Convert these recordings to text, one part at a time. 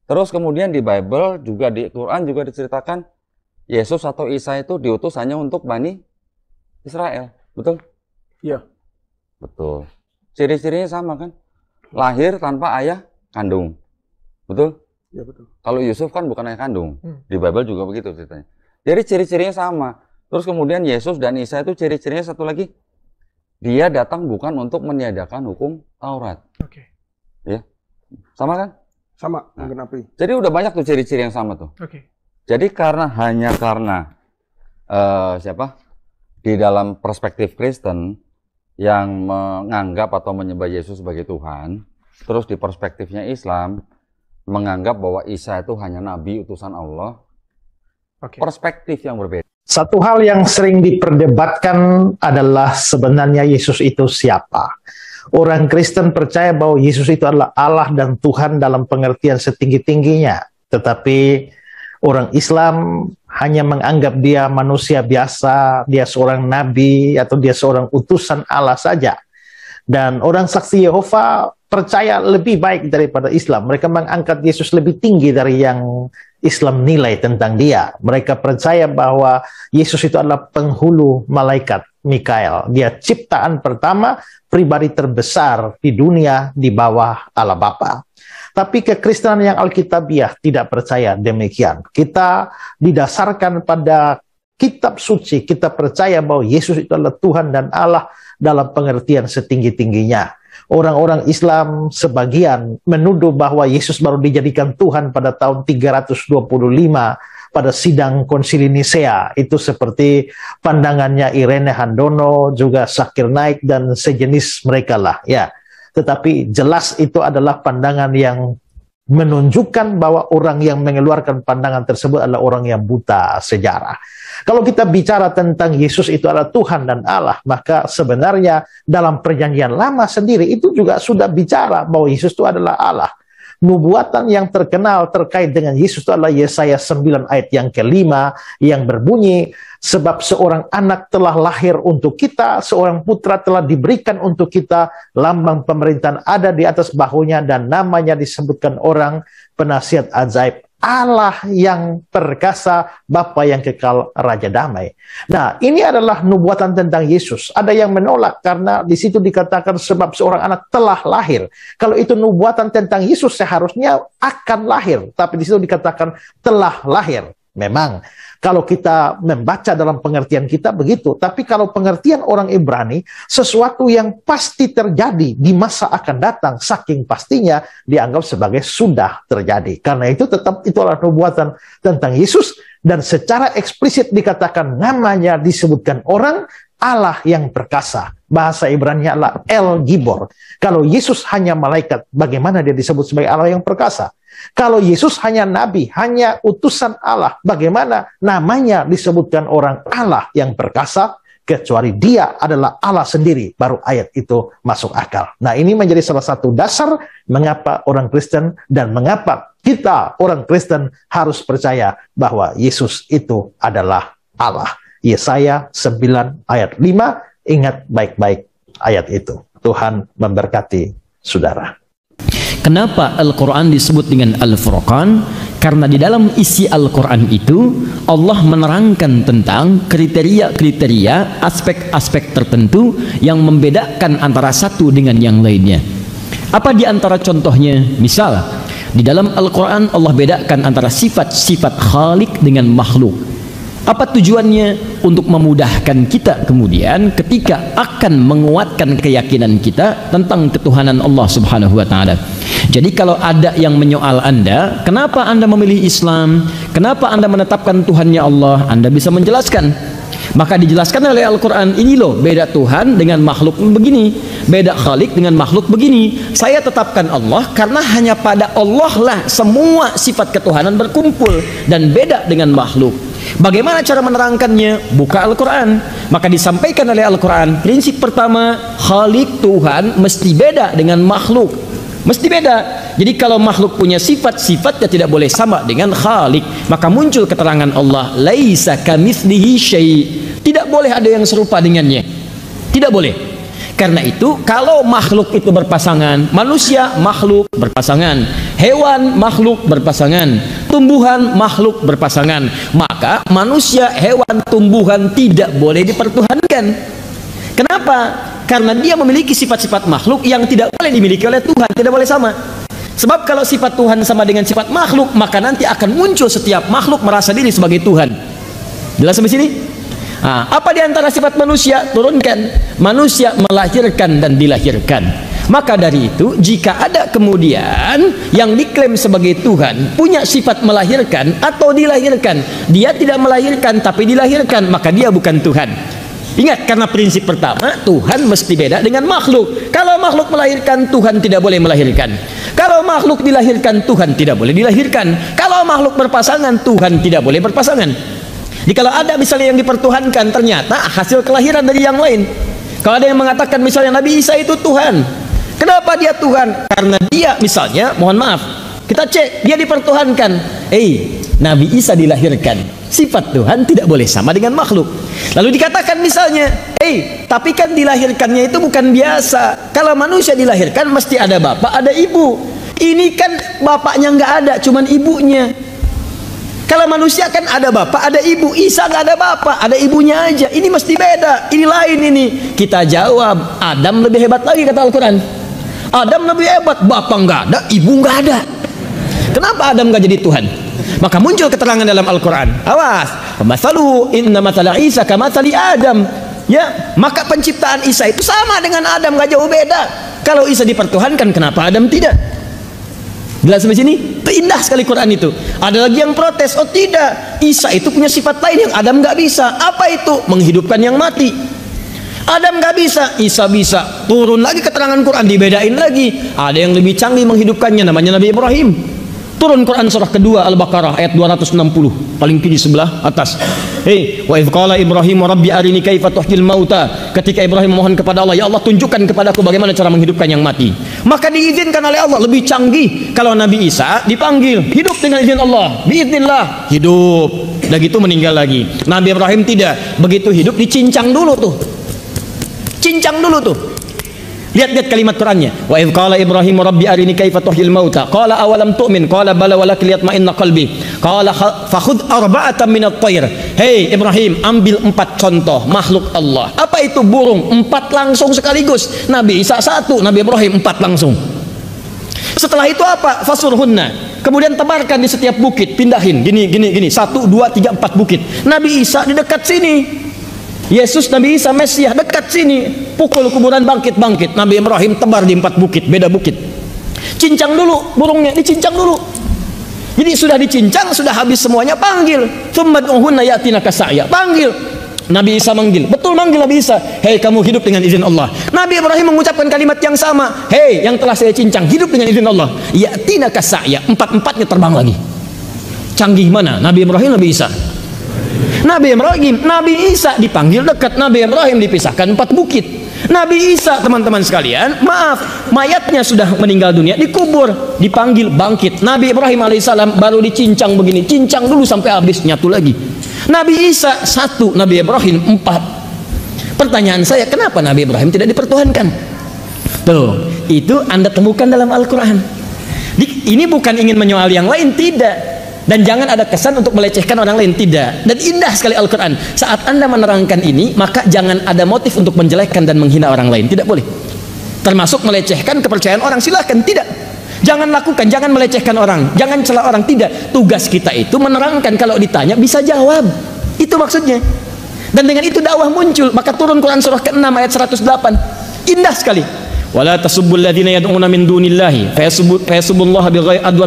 Terus kemudian di Bible juga, di Quran juga diceritakan Yesus atau Isa itu diutus hanya untuk Bani Israel. Betul? Iya. Betul. Ciri-cirinya sama kan? Lahir tanpa ayah kandung. Betul? Iya, betul. Kalau Yusuf kan bukan ayah kandung. Di Bible juga begitu ceritanya. Jadi ciri-cirinya sama. Terus kemudian Yesus dan Isa itu ciri-cirinya satu lagi. Dia datang bukan untuk meniadakan hukum Taurat. Oke. Ya. Sama kan? Sama, menggenapi. Jadi udah banyak tuh ciri-ciri yang sama tuh. Oke. Jadi hanya karena di dalam perspektif Kristen yang menganggap atau menyembah Yesus sebagai Tuhan, terus di perspektifnya Islam menganggap bahwa Isa itu hanya nabi utusan Allah. Perspektif yang berbeda. Satu hal yang sering diperdebatkan adalah sebenarnya Yesus itu siapa? Orang Kristen percaya bahwa Yesus itu adalah Allah dan Tuhan dalam pengertian setinggi-tingginya. Tetapi orang Islam hanya menganggap dia manusia biasa, dia seorang nabi, atau dia seorang utusan Allah saja. Dan orang saksi Yehova percaya lebih baik daripada Islam. Mereka mengangkat Yesus lebih tinggi dari yang Islam nilai tentang dia. Mereka percaya bahwa Yesus itu adalah penghulu malaikat Mikael. Dia ciptaan pertama, pribadi terbesar di dunia di bawah Allah Bapa. Tapi kekristenan yang Alkitabiah tidak percaya demikian. Kita didasarkan pada kitab suci, kita percaya bahwa Yesus itu adalah Tuhan dan Allah dalam pengertian setinggi-tingginya. Orang-orang Islam sebagian menuduh bahwa Yesus baru dijadikan Tuhan pada tahun 325 pada sidang Konsili Nisea. Itu seperti pandangannya Irene Handono, juga Zakir Naik dan sejenis mereka lah ya. Tetapi jelas itu adalah pandangan yang menunjukkan bahwa orang yang mengeluarkan pandangan tersebut adalah orang yang buta sejarah. Kalau kita bicara tentang Yesus itu adalah Tuhan dan Allah, maka sebenarnya dalam perjanjian lama sendiri itu juga sudah bicara bahwa Yesus itu adalah Allah. Nubuatan yang terkenal terkait dengan Yesus itu adalah Yesaya 9 ayat yang kelima yang berbunyi, sebab seorang anak telah lahir untuk kita, seorang putra telah diberikan untuk kita, lambang pemerintahan ada di atas bahunya, dan namanya disebutkan orang penasihat ajaib, Allah yang perkasa, Bapa yang kekal, Raja damai. Nah, ini adalah nubuatan tentang Yesus. Ada yang menolak karena di situ dikatakan sebab seorang anak telah lahir. Kalau itu nubuatan tentang Yesus seharusnya akan lahir, tapi di situ dikatakan telah lahir. Memang kalau kita membaca dalam pengertian kita begitu, tapi kalau pengertian orang Ibrani, sesuatu yang pasti terjadi di masa akan datang, saking pastinya dianggap sebagai sudah terjadi. Karena itu tetap itu adalah nubuatan tentang Yesus, dan secara eksplisit dikatakan namanya disebutkan orang Allah yang perkasa. Bahasa Ibrani adalah El Gibor. Kalau Yesus hanya malaikat, bagaimana dia disebut sebagai Allah yang perkasa? Kalau Yesus hanya nabi, hanya utusan Allah, bagaimana namanya disebutkan orang Allah yang perkasa? Kecuali dia adalah Allah sendiri, baru ayat itu masuk akal. Nah, ini menjadi salah satu dasar mengapa orang Kristen dan mengapa kita orang Kristen harus percaya bahwa Yesus itu adalah Allah. Yesaya 9 ayat 5, ingat baik-baik ayat itu. Tuhan memberkati saudara. Kenapa Al-Quran disebut dengan Al-Furqan? Karena di dalam isi Al-Quran itu Allah menerangkan tentang kriteria-kriteria, aspek-aspek tertentu yang membedakan antara satu dengan yang lainnya. Apa di antara contohnya? Misal, di dalam Al-Quran Allah bedakan antara sifat-sifat Khalik dengan makhluk. Apa tujuannya? Untuk memudahkan kita kemudian ketika akan menguatkan keyakinan kita tentang ketuhanan Allah Subhanahu wa taala. Jadi kalau ada yang menyoal Anda, kenapa Anda memilih Islam? Kenapa Anda menetapkan Tuhannya Allah? Anda bisa menjelaskan. Maka dijelaskan oleh Al-Quran, ini loh beda Tuhan dengan makhluk begini, beda Khalik dengan makhluk begini. Saya tetapkan Allah karena hanya pada Allah lah semua sifat ketuhanan berkumpul, dan beda dengan makhluk. Bagaimana cara menerangkannya? Buka Al-Quran. Maka disampaikan oleh Al-Quran, prinsip pertama, Khalik Tuhan mesti beda dengan makhluk, mesti beda. Jadi kalau makhluk punya sifat-sifatnya tidak boleh sama dengan Khalik. Maka muncul keterangan Allah, laisa kamitslihi syai', tidak boleh ada yang serupa dengannya, tidak boleh. Karena itu kalau makhluk itu berpasangan, manusia makhluk berpasangan, hewan makhluk berpasangan, tumbuhan makhluk berpasangan. Maka manusia, hewan, tumbuhan tidak boleh dipertuhankan. Kenapa? Karena dia memiliki sifat-sifat makhluk yang tidak boleh dimiliki oleh Tuhan, tidak boleh sama. Sebab kalau sifat Tuhan sama dengan sifat makhluk, maka nanti akan muncul setiap makhluk merasa diri sebagai Tuhan. Jelas sampai sini? Nah, apa di antara sifat manusia? Turunkan. Manusia melahirkan dan dilahirkan. Maka dari itu, jika ada kemudian yang diklaim sebagai Tuhan, punya sifat melahirkan atau dilahirkan, dia tidak melahirkan tapi dilahirkan, maka dia bukan Tuhan. Ingat, karena prinsip pertama, Tuhan mesti beda dengan makhluk. Kalau makhluk melahirkan, Tuhan tidak boleh melahirkan. Kalau makhluk dilahirkan, Tuhan tidak boleh dilahirkan. Kalau makhluk berpasangan, Tuhan tidak boleh berpasangan. Jadi kalau ada misalnya yang dipertuhankan, ternyata hasil kelahiran dari yang lain. Kalau ada yang mengatakan misalnya Nabi Isa itu Tuhan, kenapa dia Tuhan? Karena dia misalnya, mohon maaf, kita cek, dia dipertuhankan. Nabi Isa dilahirkan, sifat Tuhan tidak boleh sama dengan makhluk. Lalu dikatakan misalnya, tapi kan dilahirkannya itu bukan biasa. Kalau manusia dilahirkan mesti ada bapak, ada ibu. Ini kan bapaknya nggak ada, cuman ibunya. Kalau manusia kan ada bapak, ada ibu. Isa nggak ada bapak, ada ibunya aja. Ini mesti beda, ini lain ini. Kita jawab, Adam lebih hebat lagi kata Al-Quran. Adam lebih hebat, bapak nggak ada, ibu nggak ada. Kenapa Adam nggak jadi Tuhan? Maka muncul keterangan dalam Al-Quran. Awas, masalu inna masala Isa kamatsali Adam. Ya, maka penciptaan Isa itu sama dengan Adam, nggak jauh beda. Kalau Isa dipertuhankan, kenapa Adam tidak? Jelas sampai sini? Itu indah sekali Quran itu. Ada lagi yang protes, oh tidak, Isa itu punya sifat lain yang Adam nggak bisa. Apa itu? Menghidupkan yang mati. Adam nggak bisa, Isa bisa. Turun lagi keterangan Quran, dibedain lagi. Ada yang lebih canggih menghidupkannya, namanya Nabi Ibrahim. Turun Quran surah kedua Al-Baqarah ayat 260, paling kiri sebelah atas. Wa idz qala Ibrahim rabbi arini kaifa tuhyil mauta. Ketika Ibrahim mohon kepada Allah, ya Allah tunjukkan kepadaku bagaimana cara menghidupkan yang mati. Maka diizinkan oleh Allah, lebih canggih. Kalau Nabi Isa dipanggil, hidup dengan izin Allah, biiznillah, hidup. Udah gitu meninggal lagi. Nabi Ibrahim tidak. Begitu hidup dicincang dulu tuh. Cincang dulu tuh. Lihat kalimat Qurannya. Wa idz qala Ibrahim rabbi arini kaifa tuhyil mauta. Qala awalam tu'min? Qala bala walakin liyatma'inna qalbi. Qala fakhudh arba'atan minat thair. Hei Ibrahim, ambil 4 contoh makhluk Allah. Apa itu? Burung. 4 langsung sekaligus. Nabi Isa 1, Nabi Ibrahim 4 langsung. Setelah itu apa? Fasurhunna. Kemudian tebarkan di setiap bukit, pindahin. Gini. 1, 2, 3, 4 bukit. Nabi Isa di dekat sini. Yesus, Nabi Isa, Mesias dekat sini. Pukul kuburan, bangkit. Nabi Ibrahim tebar di 4 bukit, beda bukit. Cincang dulu burungnya, dicincang dulu. Jadi sudah dicincang, sudah habis semuanya, panggil. Tsumma du'hunna yatina kasa'ya. Panggil. Nabi Isa manggil. Betul manggil Nabi Isa. Hei kamu hidup dengan izin Allah. Nabi Ibrahim mengucapkan kalimat yang sama. Hei yang telah saya cincang, hidup dengan izin Allah. Yatina kasa'ya. 4-4-nya terbang lagi. Canggih mana? Nabi Ibrahim, Nabi Isa? Nabi Ibrahim, Nabi Isa dipanggil dekat, Nabi Ibrahim dipisahkan 4 bukit. Nabi Isa, teman-teman sekalian, maaf, mayatnya sudah meninggal dunia, dikubur, dipanggil bangkit. Nabi Ibrahim alaihissalam baru dicincang begini, cincang dulu sampai habis, nyatu lagi. Nabi Isa 1, Nabi Ibrahim 4. Pertanyaan saya, kenapa Nabi Ibrahim tidak dipertuhankan? Tuh, itu Anda temukan dalam Al-Quran. Ini bukan ingin menyoal yang lain, tidak. Dan jangan ada kesan untuk melecehkan orang lain, tidak. Dan indah sekali Al-Quran. Saat Anda menerangkan ini, maka jangan ada motif untuk menjelekkan dan menghina orang lain, tidak boleh. Termasuk melecehkan kepercayaan orang, silahkan, tidak. Jangan lakukan, jangan melecehkan orang, jangan celah orang, tidak. Tugas kita itu menerangkan, kalau ditanya bisa jawab. Itu maksudnya. Dan dengan itu dakwah muncul. Maka turun Quran surah ke-6 ayat 108. Indah sekali. Wala tasubbul ladzina yad'una min dunillahi fayasubbullaha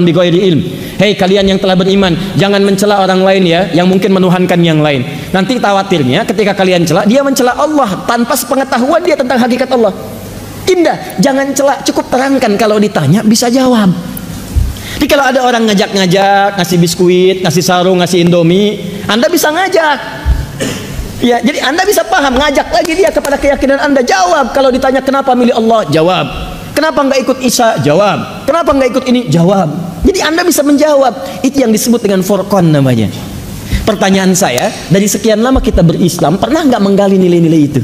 bighairi ilm. Hei kalian yang telah beriman, jangan mencela orang lain ya, yang mungkin menuhankan yang lain. Nanti khawatirnya ketika kalian cela, dia mencela Allah tanpa sepengetahuan dia tentang hakikat Allah. Indah, jangan cela, cukup terangkan, kalau ditanya bisa jawab. Jadi kalau ada orang ngajak-ngajak, ngasih biskuit, ngasih sarung, ngasih Indomie, Anda bisa ngajak. Ya, jadi Anda bisa paham, ngajak lagi dia kepada keyakinan Anda, jawab. Kalau ditanya kenapa milih Allah, jawab. Kenapa nggak ikut Isa, jawab. Kenapa nggak ikut ini, jawab. Jadi Anda bisa menjawab. Itu yang disebut dengan Furqan namanya. Pertanyaan saya, dari sekian lama kita berislam, pernah nggak menggali nilai-nilai itu?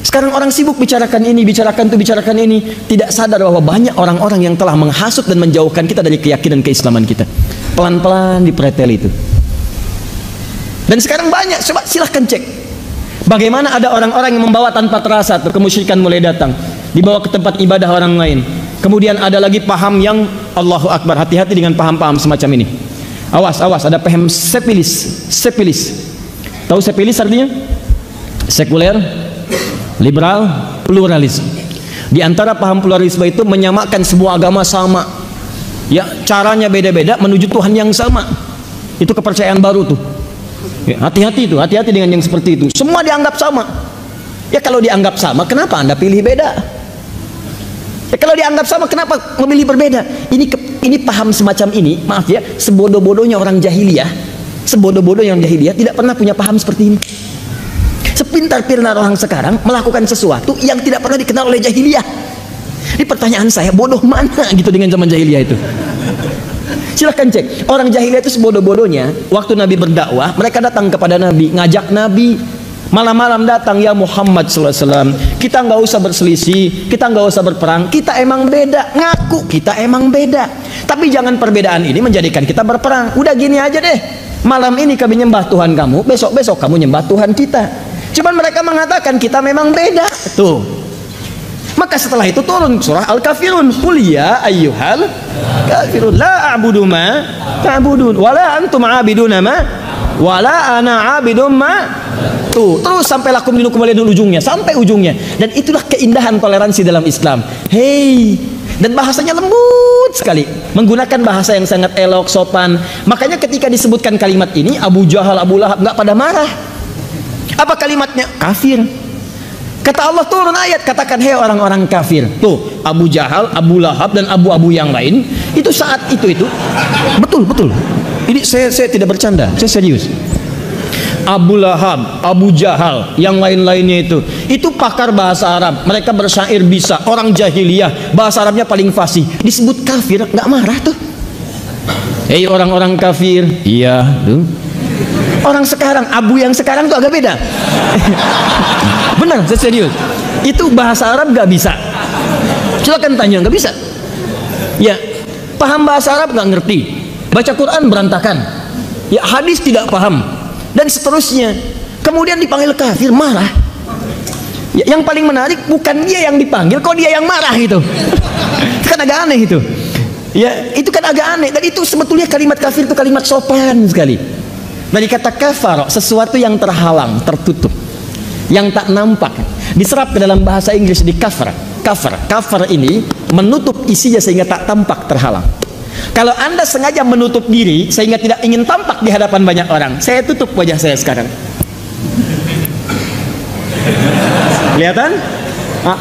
Sekarang orang sibuk bicarakan ini, bicarakan itu, bicarakan ini, tidak sadar bahwa banyak orang-orang yang telah menghasut dan menjauhkan kita dari keyakinan keislaman kita. Pelan-pelan dipretel itu. Dan sekarang banyak, coba silahkan cek. Bagaimana ada orang-orang yang membawa tanpa terasa, kemusyrikan mulai datang, dibawa ke tempat ibadah orang lain. Kemudian ada lagi paham yang Allahu Akbar, hati-hati dengan paham-paham semacam ini. Awas, awas, ada paham sepilis. Tahu sepilis artinya? Sekuler, liberal, pluralisme. Di antara paham pluralisme itu menyamakan semua agama sama. Ya, caranya beda-beda menuju Tuhan yang sama. Itu kepercayaan baru tuh. Ya, hati-hati itu, hati-hati dengan yang seperti itu. Semua dianggap sama. Ya kalau dianggap sama, kenapa Anda pilih beda? Ya kalau dianggap sama, kenapa memilih berbeda? Ini paham semacam ini, maaf ya, sebodoh-bodohnya orang jahiliyah, sebodoh-bodohnya orang jahiliyah tidak pernah punya paham seperti ini. Sepintar-pintar orang sekarang melakukan sesuatu yang tidak pernah dikenal oleh jahiliyah. Ini pertanyaan saya, bodoh mana gitu dengan zaman jahiliyah itu? Silahkan cek, orang jahiliyah itu sebodoh-bodohnya. Waktu Nabi berdakwah, mereka datang kepada Nabi, ngajak Nabi, malam-malam datang, ya Muhammad SAW, kita nggak usah berselisih, kita nggak usah berperang, kita emang beda, ngaku kita emang beda, tapi jangan perbedaan ini menjadikan kita berperang. Udah gini aja deh, malam ini kami nyembah Tuhan kamu, besok-besok kamu nyembah Tuhan kita. Cuman mereka mengatakan kita memang beda tuh. Maka setelah itu turun surah Al-Kafirun, qul ya ayyuhal kafirun la a'budu ma ta'budun wala antum 'abiduna ma wala ana 'abidum ma. Tuh, terus sampai lakum dinukum waliyadin ujungnya, sampai ujungnya. Dan itulah keindahan toleransi dalam Islam. Hei, dan bahasanya lembut sekali, menggunakan bahasa yang sangat elok, sopan. Makanya ketika disebutkan kalimat ini, Abu Jahal, Abu Lahab nggak pada marah. Apa kalimatnya? Kafir. Kata Allah turun ayat, katakan hei orang-orang kafir. Tuh, Abu Jahal, Abu Lahab dan abu-abu yang lain itu saat itu betul. Ini saya tidak bercanda, saya serius. Abu Lahab, Abu Jahal, yang lain-lainnya itu pakar bahasa Arab. Mereka bersyair bisa, orang jahiliyah, bahasa Arabnya paling fasih. Disebut kafir, nggak marah tuh. Hei orang-orang kafir, iya tuh. Orang sekarang, Abu yang sekarang tuh agak beda. Benar, saya serius. Itu bahasa Arab nggak bisa. Silakan tanya, nggak bisa. Ya, paham bahasa Arab nggak ngerti, baca Quran berantakan. Ya, hadis tidak paham. Dan seterusnya. Kemudian dipanggil kafir, marah. Ya, yang paling menarik bukan dia yang dipanggil, kok dia yang marah gitu. Itu kan agak aneh itu. Ya, itu kan agak aneh. Dan itu sebetulnya kalimat kafir itu kalimat sopan sekali. Dari kata kafar, sesuatu yang terhalang, tertutup, yang tak nampak, diserap ke dalam bahasa Inggris di cover. Cover ini menutup isinya sehingga tak tampak, terhalang. Kalau Anda sengaja menutup diri sehingga tidak ingin tampak di hadapan banyak orang, saya tutup wajah saya sekarang. Kelihatan?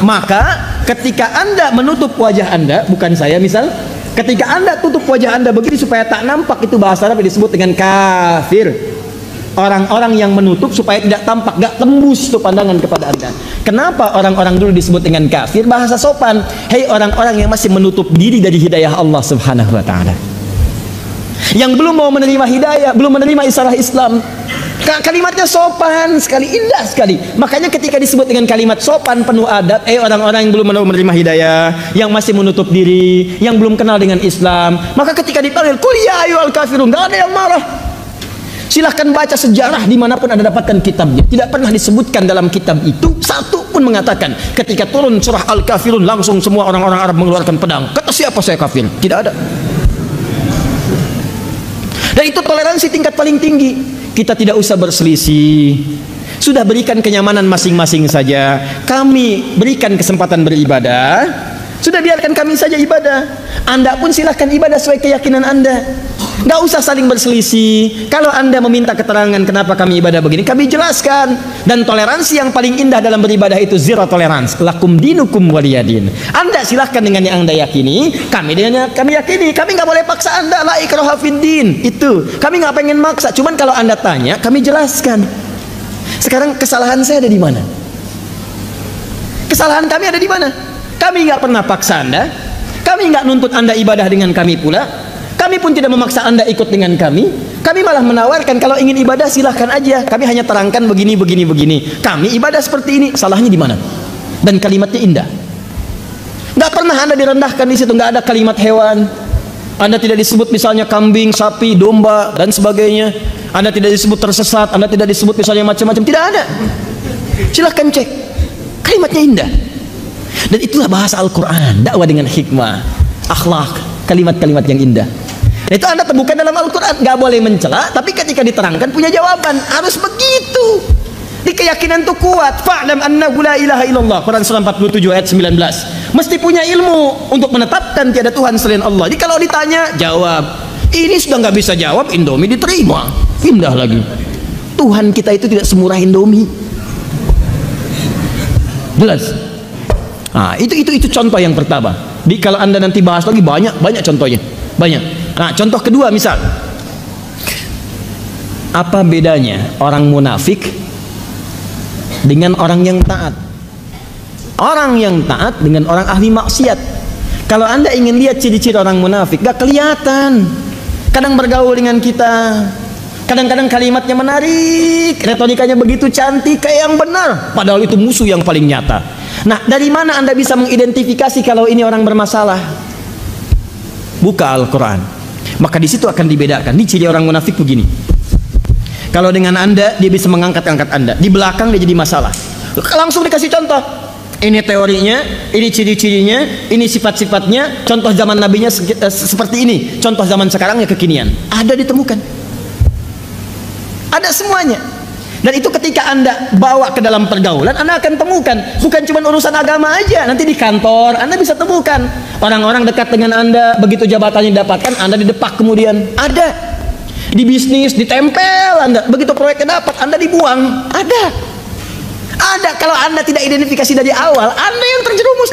Maka ketika Anda menutup wajah Anda, bukan saya misal, ketika Anda tutup wajah Anda begini supaya tak nampak, itu bahasa Arab disebut dengan kafir. Orang-orang yang menutup supaya tidak tampak, gak tembus tuh pandangan kepada Anda. Kenapa orang-orang dulu disebut dengan kafir? Bahasa sopan. Hei orang-orang yang masih menutup diri dari hidayah Allah Subhanahu wa ta'ala, yang belum mau menerima hidayah, belum menerima isyarah Islam. Kalimatnya sopan sekali, indah sekali. Makanya ketika disebut dengan kalimat sopan penuh adab, orang-orang yang belum mau menerima hidayah, yang masih menutup diri, yang belum kenal dengan Islam, maka ketika dipanggil qul ya ayyuhal kafirun, gak ada yang marah. Silahkan baca sejarah dimanapun Anda dapatkan kitabnya, tidak pernah disebutkan dalam kitab itu satu pun mengatakan ketika turun surah Al-Kafirun langsung semua orang-orang Arab mengeluarkan pedang. Kata siapa saya kafir? Tidak ada. Dan itu toleransi tingkat paling tinggi. Kita tidak usah berselisih. Sudah berikan kenyamanan masing-masing saja. Kami berikan kesempatan beribadah. Sudah biarkan kami saja ibadah. Anda pun silahkan ibadah sesuai keyakinan Anda. Nggak usah saling berselisih. Kalau Anda meminta keterangan kenapa kami ibadah begini, kami jelaskan. Dan toleransi yang paling indah dalam beribadah itu zero tolerance. Lakum dinukum waliyadin. Anda silahkan dengan yang Anda yakini, kami dengan yang kami yakini. Kami nggak boleh paksa Anda. La ikraha fiddin. Itu. Kami nggak pengen maksa. Cuman kalau Anda tanya, kami jelaskan. Sekarang kesalahan saya ada di mana? Kesalahan kami ada di mana? Kami nggak pernah paksa Anda. Kami nggak nuntut Anda ibadah dengan kami pula. Kami pun tidak memaksa Anda ikut dengan kami. Kami malah menawarkan kalau ingin ibadah silahkan aja. Kami hanya terangkan begini, begini, begini. Kami ibadah seperti ini. Salahnya di mana? Dan kalimatnya indah. Nggak pernah Anda direndahkan di situ. Nggak ada kalimat hewan. Anda tidak disebut misalnya kambing, sapi, domba dan sebagainya. Anda tidak disebut tersesat. Anda tidak disebut misalnya macam-macam. Tidak ada. Silahkan cek. Kalimatnya indah. Dan itulah bahasa Al-Quran. Dakwah dengan hikmah, akhlak, kalimat-kalimat yang indah. Itu Anda temukan dalam Al-Quran. Gak boleh mencela, tapi ketika diterangkan punya jawaban. Harus begitu. Di keyakinan itu kuat. Fa'lam annahu la ilaha illallah. Quran surah 47 ayat 19. Mesti punya ilmu untuk menetapkan tiada Tuhan selain Allah. Jadi kalau ditanya, jawab. Ini sudah nggak bisa jawab, Indomie diterima. Indah lagi. Tuhan kita itu tidak semurah Indomie. Jelas. Nah, itu contoh yang pertama. Kalau Anda nanti bahas lagi banyak contohnya. Banyak. Nah, contoh kedua misal, apa bedanya orang munafik dengan orang yang taat? Orang yang taat dengan orang ahli maksiat. Kalau Anda ingin lihat ciri-ciri orang munafik, gak kelihatan. Kadang bergaul dengan kita, kadang-kadang kalimatnya menarik, retorikanya begitu cantik kayak yang benar, padahal itu musuh yang paling nyata. Nah, dari mana Anda bisa mengidentifikasi kalau ini orang bermasalah? Buka Al-Quran. Maka di situ akan dibedakan. Ini ciri orang munafik begini. Kalau dengan Anda, dia bisa mengangkat-angkat Anda. Di belakang dia jadi masalah. Langsung dikasih contoh. Ini teorinya, ini ciri-cirinya, ini sifat-sifatnya. Contoh zaman nabinya seperti ini. Contoh zaman sekarangnya kekinian. Ada ditemukan. Ada semuanya. Dan itu ketika Anda bawa ke dalam pergaulan, Anda akan temukan. Bukan cuma urusan agama aja. Nanti di kantor Anda bisa temukan. Orang-orang dekat dengan Anda, begitu jabatannya didapatkan, Anda didepak kemudian. Ada. Di bisnis ditempel Anda. Begitu proyeknya dapat, Anda dibuang. Ada. Ada. Kalau Anda tidak identifikasi dari awal, Anda yang terjerumus